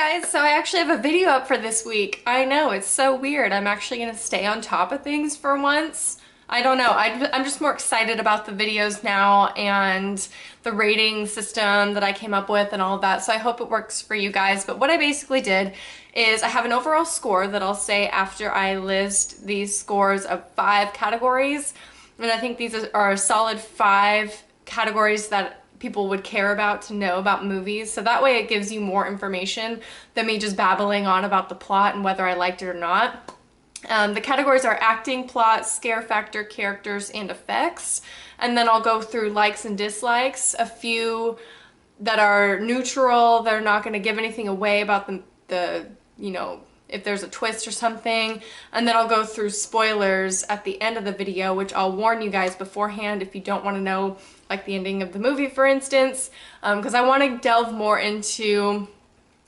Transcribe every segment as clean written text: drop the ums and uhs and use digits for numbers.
guys, so I actually have a video up for this week. I know, it's so weird. I'm actually gonna stay on top of things for once. I don't know, I'm just more excited about the videos now and the rating system that I came up with and all of that, so I hope it works for you guys. But what I basically did is I have an overall score that I'll say after I list these scores of 5 categories, and I think these are a solid 5 categories that people would care about to know about movies, so that way it gives you more information than me just babbling on about the plot and whether I liked it or not. The categories are acting, plot, scare factor, characters, and effects, and then I'll go through likes and dislikes, a few that are neutral, that are not going to give anything away about the you know, if there's a twist or something, and then I'll go through spoilers at the end of the video, which I'll warn you guys beforehand if you don't want to know, like the ending of the movie, for instance, because I want to delve more into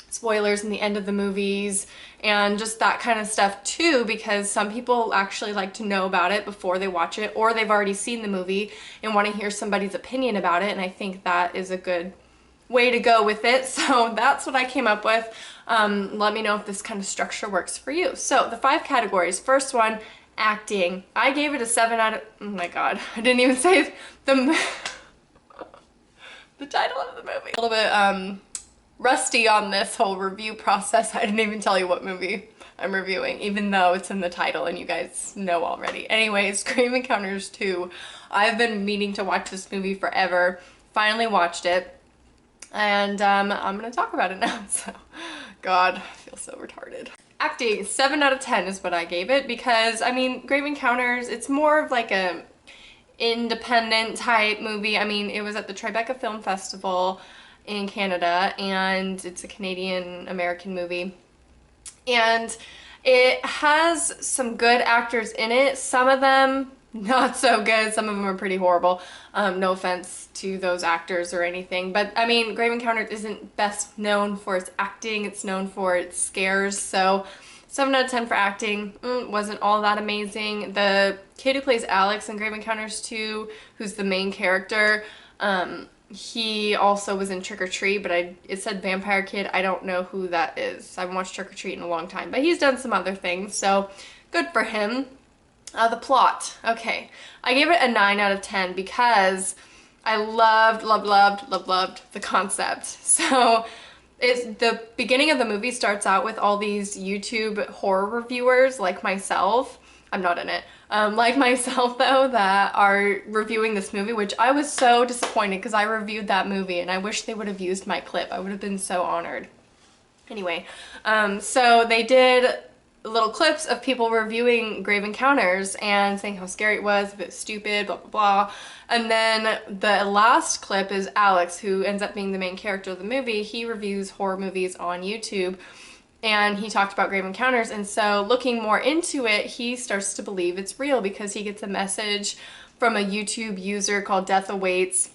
spoilers in the end of the movies and just that kind of stuff too, because some people actually like to know about it before they watch it, or they've already seen the movie and want to hear somebody's opinion about it, and I think that is a good way to go with it. So that's what I came up with. Let me know if this kind of structure works for you. So the 5 categories. First one, acting. I gave it a 7 out of, oh my god, I didn't even say the the title of the movie. A little bit rusty on this whole review process. I didn't even tell you what movie I'm reviewing, even though it's in the title and you guys know already. Anyways, Scream Encounters 2. I've been meaning to watch this movie forever. Finally watched it. And I'm gonna talk about it now, so god, I feel so retarded. Acting, 7 out of 10 is what I gave it, because I mean, Grave Encounters, it's more of like a independent type movie. I mean, it was at the Tribeca Film Festival in Canada, and it's a Canadian American movie, and it has some good actors in it, some of them not so good, some of them are pretty horrible. No offense to those actors or anything, but I mean, Grave Encounters isn't best known for its acting, it's known for its scares, so 7 out of 10 for acting. Wasn't all that amazing. The kid who plays Alex in Grave Encounters 2, who's the main character, he also was in Trick or Treat, but it said Vampire Kid. I don't know who that is. I haven't watched Trick or Treat in a long time, but he's done some other things, so good for him. The plot. Okay, I gave it a 9 out of 10 because I loved the concept. So the beginning of the movie starts out with all these YouTube horror reviewers like myself. I'm not in it. Like myself though, that are reviewing this movie, which I was so disappointed because I reviewed that movie and I wish they would have used my clip. I would have been so honored. Anyway, so they did little clips of people reviewing Grave Encounters and saying how scary it was, a bit stupid, blah blah blah. And then the last clip is Alex, who ends up being the main character of the movie. He reviews horror movies on YouTube, and he talked about Grave Encounters, and so looking more into it, he starts to believe it's real because he gets a message from a YouTube user called Death Awaits,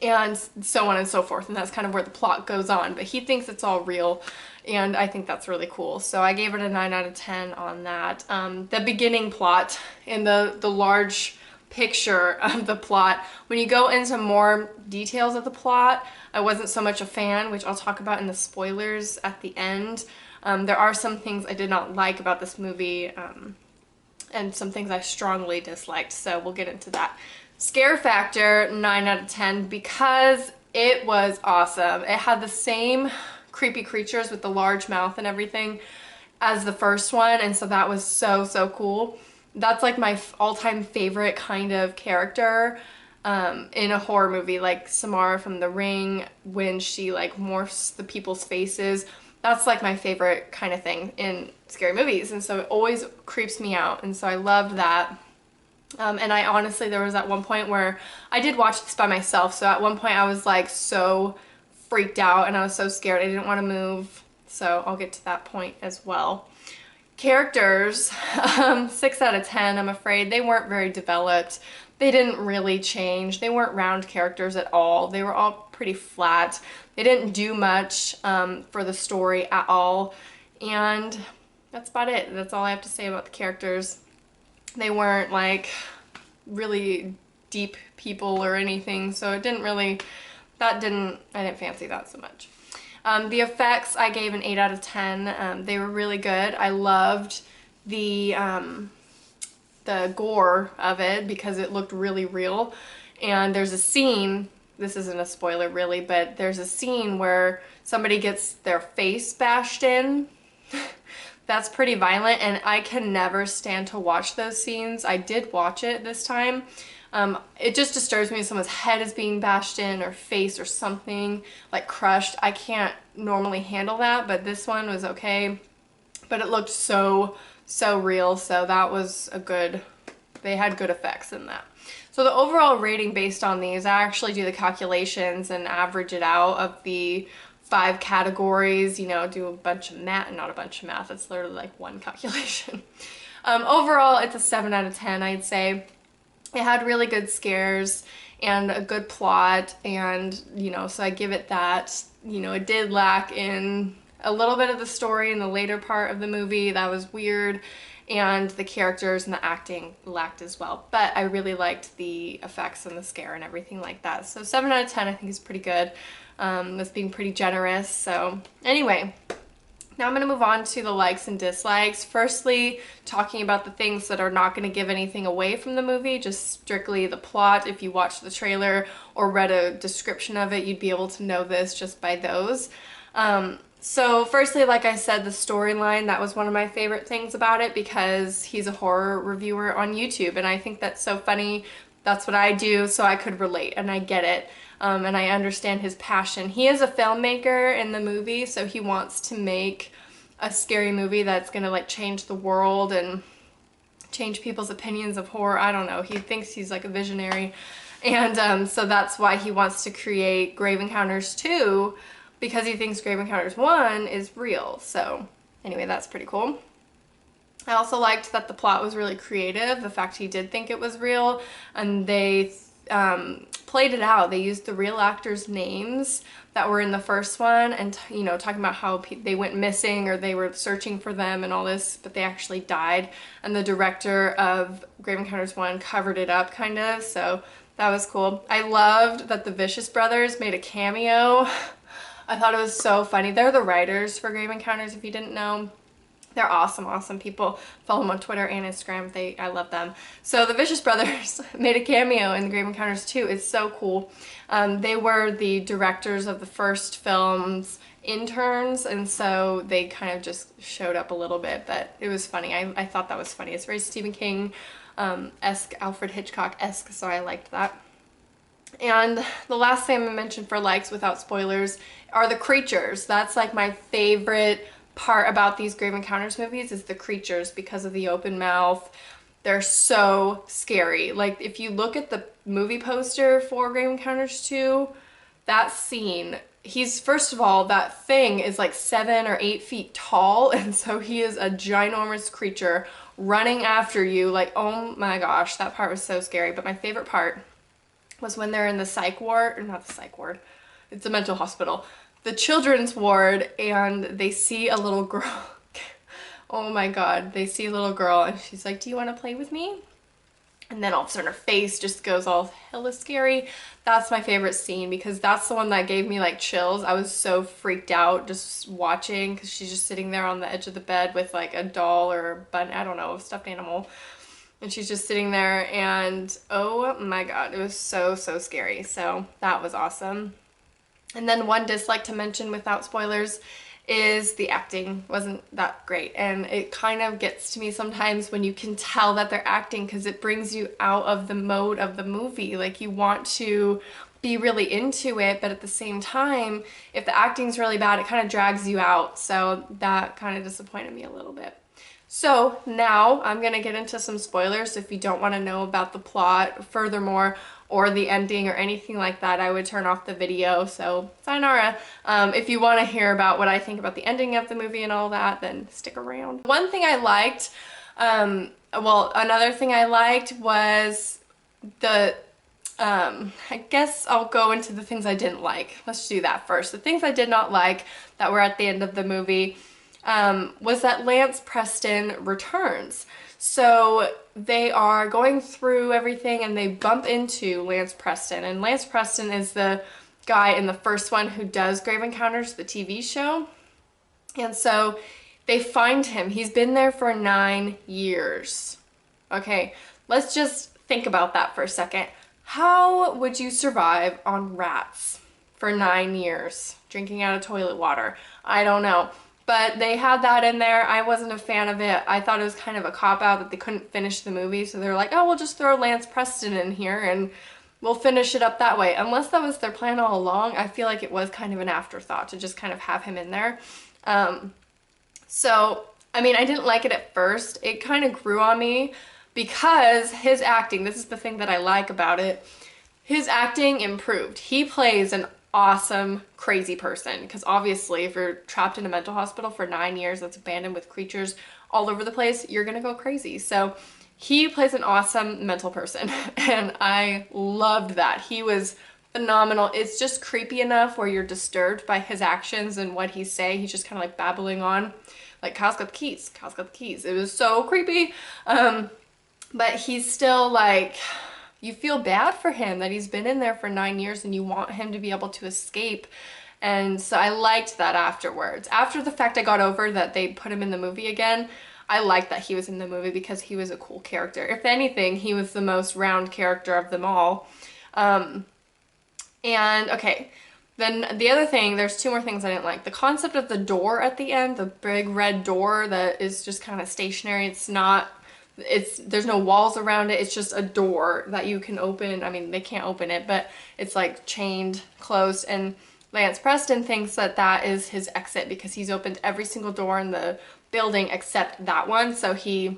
and so on and so forth, and that's kind of where the plot goes on, but he thinks it's all real, and I think that's really cool. So I gave it a 9 out of 10 on that. The beginning plot and the large picture of the plot, when you go into more details of the plot, I wasn't so much a fan, which I'll talk about in the spoilers at the end. There are some things I did not like about this movie, and some things I strongly disliked, so we'll get into that. Scare factor, 9 out of 10, because it was awesome. It had the same creepy creatures with the large mouth and everything as the first one, and so that was so cool. That's like my all-time favorite kind of character in a horror movie, like Samara from The Ring, when she like morphs the people's faces. That's like my favorite kind of thing in scary movies, and so it always creeps me out, and so I loved that. And I honestly, there was at one point where I did watch this by myself, so at one point I was like so freaked out and I was so scared I didn't want to move, so I'll get to that point as well. Characters, 6 out of 10, I'm afraid. They weren't very developed. They didn't really change. They weren't round characters at all. They were all pretty flat. They didn't do much for the story at all, and that's about it. That's all I have to say about the characters. They weren't like really deep people or anything, so it didn't really, I didn't fancy that so much. The effects, I gave an 8 out of 10. They were really good. I loved the gore of it because it looked really real. And there's a scene, this isn't a spoiler really, but there's a scene where somebody gets their face bashed in. That's pretty violent, and I can never stand to watch those scenes. I did watch it this time. It just disturbs me if someone's head is being bashed in or face or something like crushed. I can't normally handle that, but this one was okay. But it looked so real, so that was a good, they had good effects in that. So the overall rating based on these, I actually do the calculations and average it out of the 5 categories, you know, do a bunch of math, not a bunch of math, it's literally like one calculation. Overall, it's a 7 out of 10, I'd say. It had really good scares and a good plot, and, you know, so I give it that. You know, it did lack in a little bit of the story in the later part of the movie. That was weird. And the characters and the acting lacked as well. But I really liked the effects and the scare and everything like that. So 7 out of 10 I think is pretty good. That's being pretty generous. So anyway, now I'm going to move on to the likes and dislikes. Firstly, talking about the things that are not going to give anything away from the movie, just strictly the plot. If you watched the trailer or read a description of it, you'd be able to know this just by those. So firstly, like I said, the storyline, that was one of my favorite things about it because he's a horror reviewer on YouTube, and I think that's so funny. That's what I do, so I could relate, and I get it. And I understand his passion. He is a filmmaker in the movie, so he wants to make a scary movie that's gonna like change the world and change people's opinions of horror. I don't know. He thinks he's like a visionary. And so that's why he wants to create Grave Encounters 2, because he thinks Grave Encounters 1 is real. So anyway, that's pretty cool. I also liked that the plot was really creative, the fact he did think it was real, and they played it out. They used the real actors' names that were in the first one, and you know, talking about how they went missing or they were searching for them and all this, but they actually died, and the director of Grave Encounters 1 covered it up kind of, so that was cool. I loved that the Vicious brothers made a cameo. I thought it was so funny. They're the writers for Grave Encounters, if you didn't know. They're awesome, awesome people. Follow them on Twitter and Instagram. I love them. So the Vicious brothers made a cameo in the Grave Encounters 2. It's so cool. They were the directors of the first film's interns, and so they kind of just showed up a little bit, but it was funny. I thought that was funny. It's very Stephen King-esque, Alfred Hitchcock-esque, so I liked that. And the last thing I'm gonna mention for likes without spoilers are the creatures. That's like my favorite part about these Grave Encounters movies is the creatures because of the open mouth. They're so scary. Like if you look at the movie poster for Grave Encounters 2, that scene, first of all, that thing is like 7 or 8 feet tall, and so he is a ginormous creature running after you. Like, oh my gosh, that part was so scary. But my favorite part was when they're in the psych ward, or not the psych ward, it's a mental hospital, the children's ward, and they see a little girl. Oh my god, they see a little girl and she's like, do you want to play with me? And then all of a sudden her face just goes all hella scary. That's my favorite scene because that's the one that gave me like chills. I was so freaked out just watching because she's just sitting there on the edge of the bed with like a doll or a bun, I don't know, a stuffed animal. And she's just sitting there and oh my god, it was so scary. So that was awesome. And then one dislike to mention without spoilers is the acting wasn't that great, and it kind of gets to me sometimes when you can tell that they're acting because it brings you out of the mode of the movie. Like you want to be really into it, but at the same time, if the acting's really bad, it kind of drags you out. So that kind of disappointed me a little bit. So now I'm gonna get into some spoilers. If you don't want to know about the plot furthermore or the ending or anything like that, I would turn off the video. So sayonara. If you want to hear about what I think about the ending of the movie and all that, then stick around. One thing I liked, well, another thing I liked was the, I guess I'll go into the things I didn't like. Let's do that first. The things I did not like that were at the end of the movie was that Lance Preston returns. So they are going through everything and they bump into Lance Preston, and Lance Preston is the guy in the first one who does Grave Encounters, the TV show. And so they find him. He's been there for 9 years. Okay, let's just think about that for a second. How would you survive on rats for 9 years? Drinking out of toilet water? I don't know. But they had that in there. I wasn't a fan of it. I thought it was kind of a cop-out that they couldn't finish the movie. So they were like, oh, we'll just throw Lance Preston in here and we'll finish it up that way. Unless that was their plan all along, I feel like it was kind of an afterthought to just kind of have him in there. So, I mean, I didn't like it at first. It kind of grew on me because his acting, this is the thing that I like about it, his acting improved. He plays an awesome, crazy person, because obviously if you're trapped in a mental hospital for 9 years that's abandoned with creatures all over the place, you're gonna go crazy. So he plays an awesome mental person, and I loved that. He was phenomenal. It's just creepy enough where you're disturbed by his actions and what he's saying. He's just kind of like babbling on, like, Kyle's got the keys, Kyle's got the keys. It was so creepy. But he's still like, you feel bad for him that he's been in there for 9 years and you want him to be able to escape. And so I liked that afterwards. After the fact I got over that they put him in the movie again, I liked that he was in the movie because he was a cool character. If anything, he was the most round character of them all. And okay, then the other thing, there's 2 more things I didn't like. The concept of the door at the end, the big red door that is just kind of stationary. There's no walls around it. It's just a door that you can open. I mean, they can't open it, but it's like chained closed. And Lance Preston thinks that that is his exit because he's opened every single door in the building except that one. So he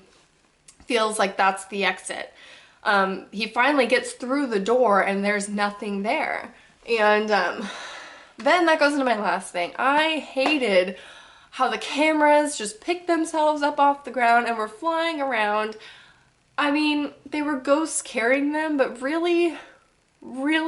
feels like that's the exit. He finally gets through the door and there's nothing there. And then that goes into my last thing. I hated how the cameras just picked themselves up off the ground and were flying around. I mean, they were ghosts carrying them, but really, I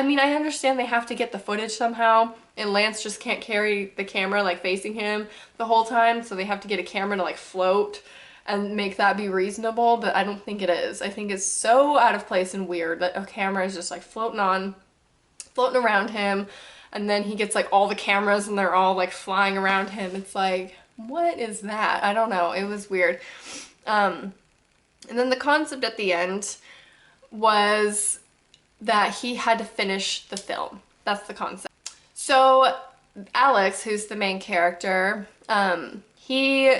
mean, I understand they have to get the footage somehow, and Lance just can't carry the camera like facing him the whole time, so they have to get a camera to like float and make that be reasonable, but I don't think it is. I think it's so out of place and weird that a camera is just like floating around him. And then he gets like all the cameras and they're all like flying around him. It's like, what is that? I don't know. It was weird. And then the concept at the end was that he had to finish the film. That's the concept. So Alex, who's the main character, he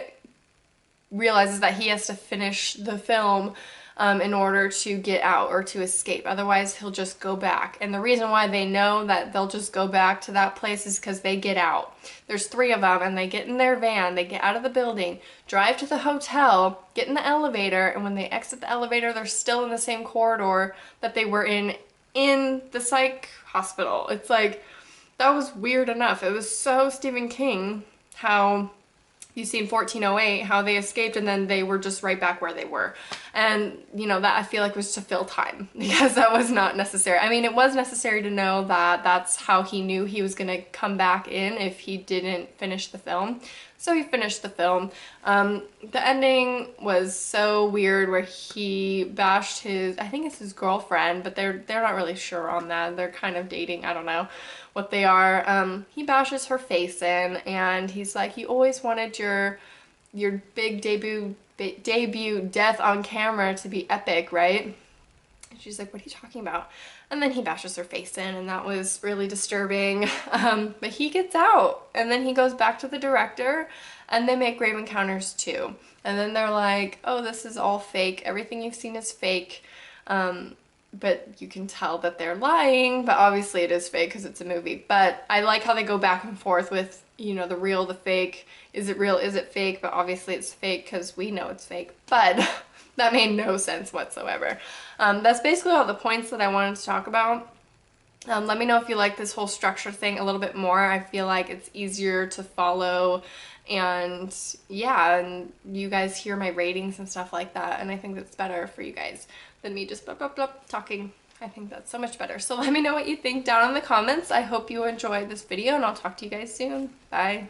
realizes that he has to finish the film in order to get out or to escape. Otherwise, he'll just go back. And the reason why they know that they'll just go back to that place is because they get out. There's 3 of them, and they get in their van, they get out of the building, drive to the hotel, get in the elevator, and when they exit the elevator, they're still in the same corridor that they were in the psych hospital. It's like, that was weird enough. It was so Stephen King how you see in 1408 how they escaped and then they were just right back where they were. And, you know, that I feel like was to fill time because that was not necessary. I mean, it was necessary to know that that's how he knew he was going to come back in if he didn't finish the film. So he finished the film. The ending was so weird where he bashed his, I think it's his girlfriend, but they're not really sure on that. They're kind of dating. I don't know what they are. He bashes her face in and he's like, you always wanted your big debut death on camera to be epic, right? And she's like, what are you talking about? And then he bashes her face in and that was really disturbing. But he gets out and then he goes back to the director and they make Grave Encounters 2. And then they're like, oh, this is all fake. Everything you've seen is fake. But you can tell that they're lying, but obviously it is fake because it's a movie. But I like how they go back and forth with, you know, the real, the fake. Is it real? Is it fake? But obviously it's fake because we know it's fake. But that made no sense whatsoever. That's basically all the points that I wanted to talk about. Let me know if you like this whole structure thing a little bit more. I feel like it's easier to follow and yeah, and you guys hear my ratings and stuff like that. And I think that's better for you guys than me just blah, blah, blah, talking. I think that's so much better. So let me know what you think down in the comments. I hope you enjoyed this video and I'll talk to you guys soon. Bye.